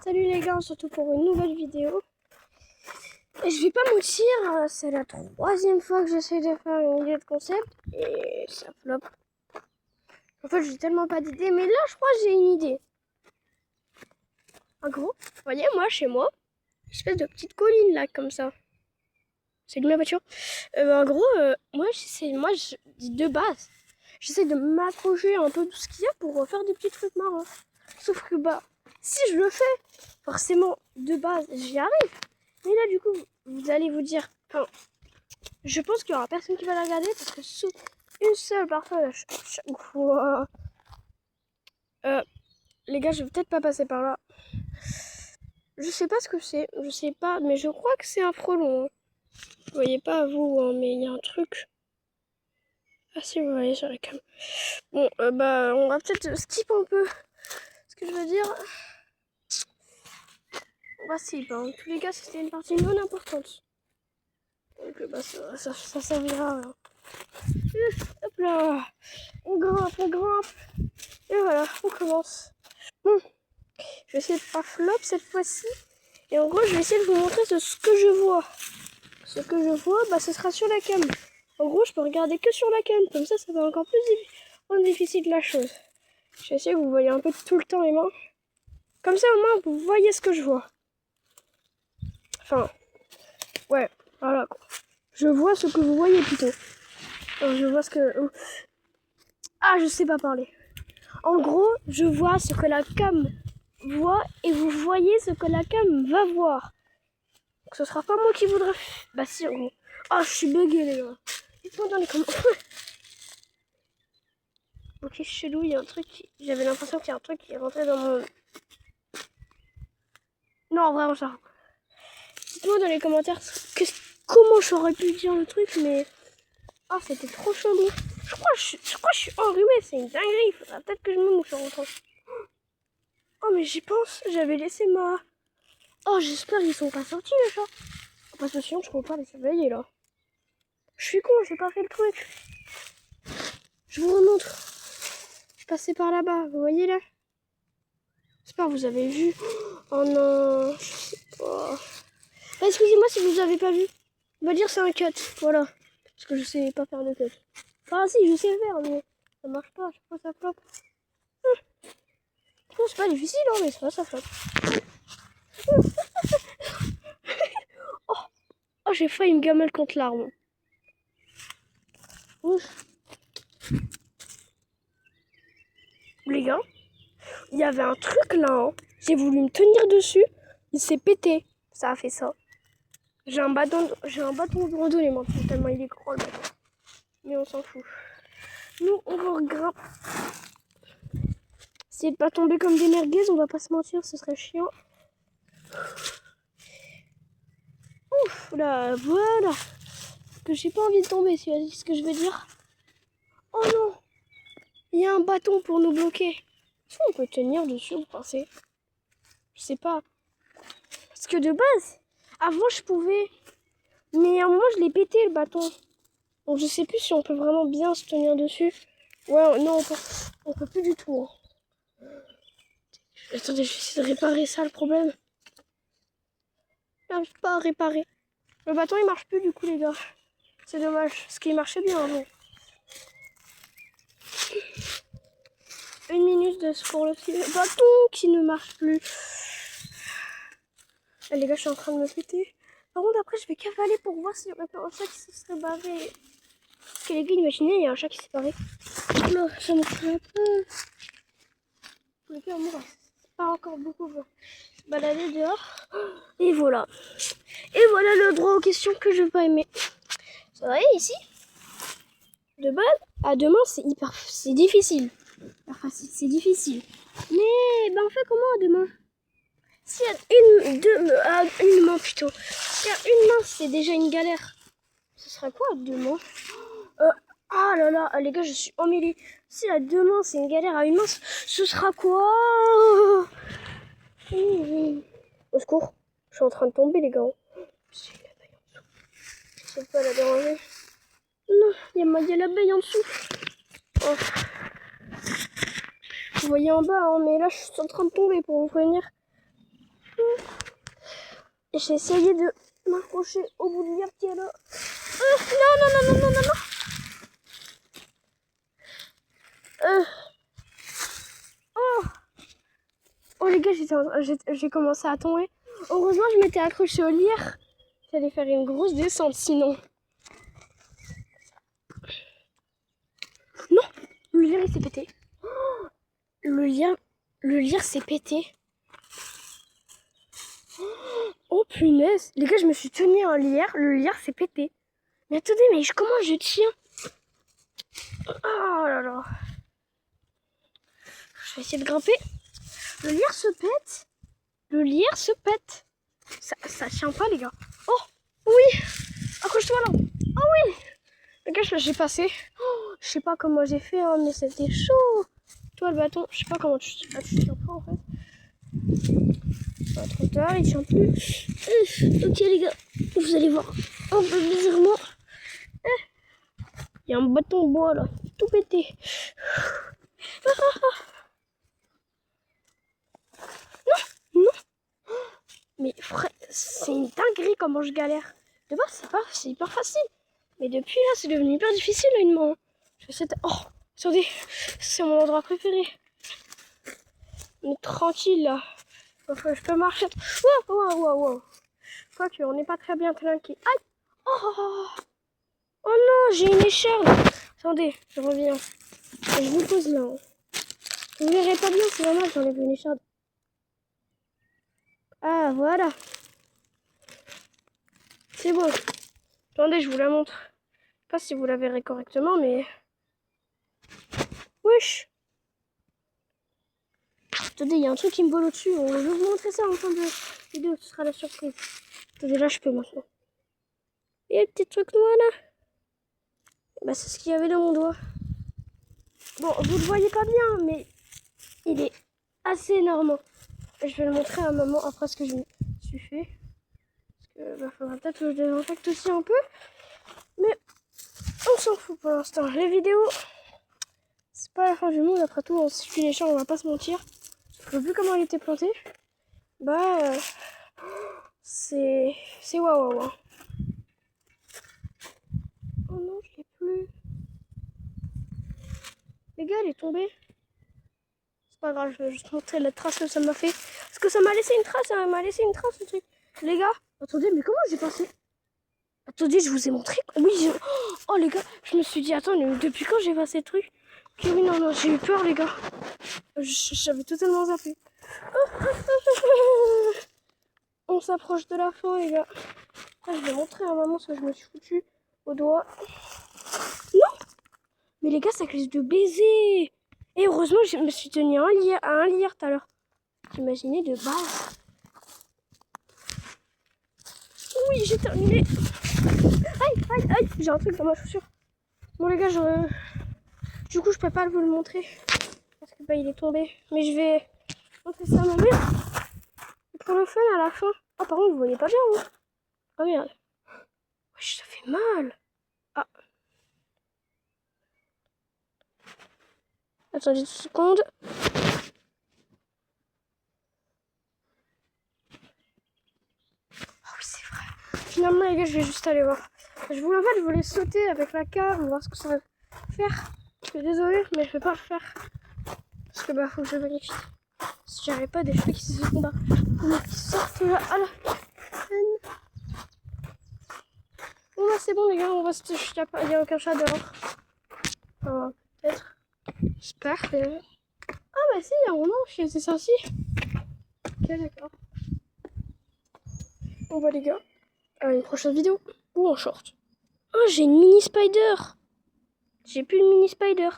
Salut les gars, surtout pour une nouvelle vidéo. Et je vais pas mentir, c'est la troisième fois que j'essaie de faire une idée de concept et ça flop. En fait, j'ai tellement pas d'idée, mais là, je crois que j'ai une idée. En gros, vous voyez, moi, chez moi, une espèce de petite colline là, comme ça. C'est de ma voiture. En gros, moi, je dis de base, j'essaie de m'accrocher un peu tout ce qu'il y a pour faire des petits trucs marrants. Sauf que, si je le fais, forcément, de base, j'y arrive. Mais là, du coup, vous allez vous dire, enfin, je pense qu'il y aura personne qui va la regarder parce que sous une seule personne à chaque fois. Les gars, je vais peut-être pas passer par là. Je sais pas ce que c'est, je sais pas, mais je crois que c'est un frelon. Hein. Vous voyez pas vous, hein, mais il y a un truc. Ah si, vous voyez sur la cam. Bon, on va peut-être skip un peu ce que je veux dire. On va skip, hein. En tous les cas, c'était une partie non importante. Donc, ça servira à rien. Hop là, on grimpe, et voilà, on commence. Bon, je vais essayer de pas flop cette fois-ci, et en gros, je vais essayer de vous montrer ce que je vois. Ce que je vois, ce sera sur la cam. En gros, je peux regarder que sur la cam, comme ça va encore plus rendre difficile la chose. Je vais essayer que vous voyez un peu tout le temps les mains. Comme ça, au moins, vous voyez ce que je vois. Enfin, ouais, voilà quoi. Je vois ce que vous voyez plutôt. Alors, je vois ce que... Ah, je sais pas parler. En gros, je vois ce que la cam voit et vous voyez ce que la cam va voir. Donc, ce sera pas moi qui voudrais... Bah si, en gros. Ah, je suis bugué les gars. Dites-moi dans les commentaires. Ok, chelou, il y a un truc... J'avais l'impression qu'il y a un truc qui est rentré dans mon... Non, vraiment ça. Dites-moi dans les commentaires comment j'aurais pu dire le truc, mais... Ah, c'était trop chelou. Je crois que je suis enrhumée, c'est une dinguerie. Il faudra peut-être que je me mouche en rentrant. Oh, mais j'y pense, j'avais laissé ma... Oh, j'espère qu'ils sont pas sortis les chats. Parce que sinon, je peux pas les surveiller là. Je suis con, j'ai pas fait le truc. Je vous remontre. Je passais par là-bas, vous voyez là? J'espère que vous avez vu. Oh non, je sais pas. Excusez-moi si vous avez pas vu. On va dire c'est un cut, voilà. Parce que je sais pas faire de cut. Enfin si, je sais faire, mais ça marche pas, je sais pas, ça floppe. Non, c'est pas difficile, hein, mais c'est pas ça floppe. Oh, oh j'ai failli me gamelle contre l'arbre. Ouf. Les gars, il y avait un truc là, hein. J'ai voulu me tenir dessus, il s'est pété. Ça a fait ça. J'ai un bâton de randonnée maintenant, tellement il est grand le bâton. Mais on s'en fout. Nous, on regrimpe. Essayer de pas tomber comme des merguez, on va pas se mentir, ce serait chiant. Ouf, là, voilà. Que j'ai pas envie de tomber, c'est ce que je veux dire. Oh non, il y a un bâton pour nous bloquer. Est-ce qu'on peut tenir dessus, vous pensez? Je sais pas. Parce que de base, avant je pouvais. Mais à un moment, je l'ai pété le bâton. Donc je sais plus si on peut vraiment bien se tenir dessus. Ouais, non, on peut plus du tout. Hein. Attendez, je vais essayer de réparer ça, le problème. J'arrive pas à réparer. Le bâton, il marche plus du coup, les gars. C'est dommage, parce qu'il marchait bien avant. 1 minute pour le bâton qui ne marche plus. Ah, les gars, je suis en train de me péter. Par contre, après, je vais cavaler pour voir s'il y aurait pas un chat qui se serait barré. Parce que les gars, imaginez, il y a un chat qui s'est barré. Là, ça me fait un peu. Les gars, moi, c'est pas encore beaucoup. Balader dehors. Et voilà. Et voilà le droit aux questions que je vais pas aimer. Vous voyez ici, de base, à demain, c'est difficile. Enfin, c'est difficile. Mais, on fait comment à demain? S'il y a une main plutôt. S'il y a une main, c'est déjà une galère. Ce sera quoi à deux mains? Ah là là, les gars, je suis emmêlée. Si à deux mains, c'est une galère à une main, ce sera quoi? Au secours, je suis en train de tomber, les gars. C'est l'abeille en dessous. Je sais pas la déranger. Non, il y a l'abeille en dessous. Oh. Vous voyez en bas, hein, mais là, je suis en train de tomber pour vous prévenir. J'ai essayé de m'accrocher au bout du lierre qui est là. Non. Oh. Oh les gars, j'ai commencé à tomber. Heureusement, je m'étais accrochée au lierre. J'allais faire une grosse descente sinon. Non, le lierre il s'est pété. Oh, le lierre s'est pété. Oh punaise. Les gars, je me suis tenue en lierre. Le lierre s'est pété. Mais attendez, comment je tiens? Oh là là. Je vais essayer de grimper. Le lierre se pète. Le lierre se pète. Ça tient pas, les gars. Oh, oui. Accroche-toi là. Oh oui. Les gars, j'ai passé. Oh, je sais pas comment j'ai fait, hein, mais c'était chaud. Toi, le bâton, je sais pas comment tu tiens pas en fait. Pas trop tard, il tient plus. Ok, les gars, vous allez voir. Un peu bizarrement. Il y a un bâton de bois là, tout pété. Non. Mais frère, c'est une dinguerie comment je galère. De base, c'est hyper facile. Mais depuis là, c'est devenu hyper difficile là, une main. Oh, attendez, c'est mon endroit préféré. Mais tranquille là. Enfin, je peux marcher. Wow. Quoique, on n'est pas très bien tranquille. Aïe. Oh non, j'ai une écharde. Attendez, je reviens. Je vous pose là. Vous verrez pas bien, c'est normal, j'enlève une écharde. Ah, voilà. C'est bon. Attendez, je vous la montre. Je sais pas si vous la verrez correctement, mais... Wesh. Attendez, il y a un truc qui me vole au-dessus. Je vais vous montrer ça en fin de vidéo, ce sera la surprise. Attendez, là, je peux maintenant. Et le petit truc noir là. Bah, c'est ce qu'il y avait dans mon doigt. Bon, vous le voyez pas bien, mais il est assez énorme. Je vais le montrer à maman après ce que je me suis fait. Parce que faudra peut-être que je désinfecte aussi un peu. Mais on s'en fout pour l'instant. Les vidéos, c'est pas la fin du monde. Après tout, on suit les champs, on va pas se mentir. Je sais plus comment il était planté. Bah, c'est waouh. Oh non, je l'ai plus. Les gars, elle est tombée. C'est pas grave, je vais juste montrer la trace que ça m'a fait. Parce que ça m'a laissé une trace, ce truc. Les gars, attendez, mais comment j'ai passé? Attendez, je vous ai montré. Oui, oh les gars, je me suis dit, attends, mais depuis quand j'ai passé le truc? Ok, oui, non, j'ai eu peur, les gars. J'avais totalement zappé. On s'approche de la fin, les gars. Là, je vais montrer à maman ce que je me suis foutu au doigt. Non! Mais les gars, ça glisse de baiser. Et heureusement, je me suis tenue à un lierre tout à l'heure. Imaginez de base. Oui, j'ai terminé. Aïe, j'ai un truc dans ma chaussure. Bon les gars, du coup je peux pas vous le montrer. Parce que bah il est tombé. Mais je vais montrer ça à ma mère. Pour le fun à la fin. Ah par contre vous voyez pas bien hein. Oh merde. Wesh, ça fait mal. Ah. Attendez 2 secondes. Ah oui c'est vrai. Finalement les gars je vais juste aller voir. Je voulais sauter avec la carte, voir ce que ça va faire. Je suis désolée mais je vais pas le faire. Parce que bah faut que je vérifie. Si j'avais pas des cheveux qui se sont qui sortent là à la scène. Bon bah c'est bon les gars, on va se il n'y a aucun chat dehors. Enfin, peut-être. J'espère. Ah bah si, il y a un moment qui était sorti. Ok d'accord. On voit les gars. À une prochaine vidéo. Ou en short. Oh j'ai une mini spider. J'ai plus de mini spider.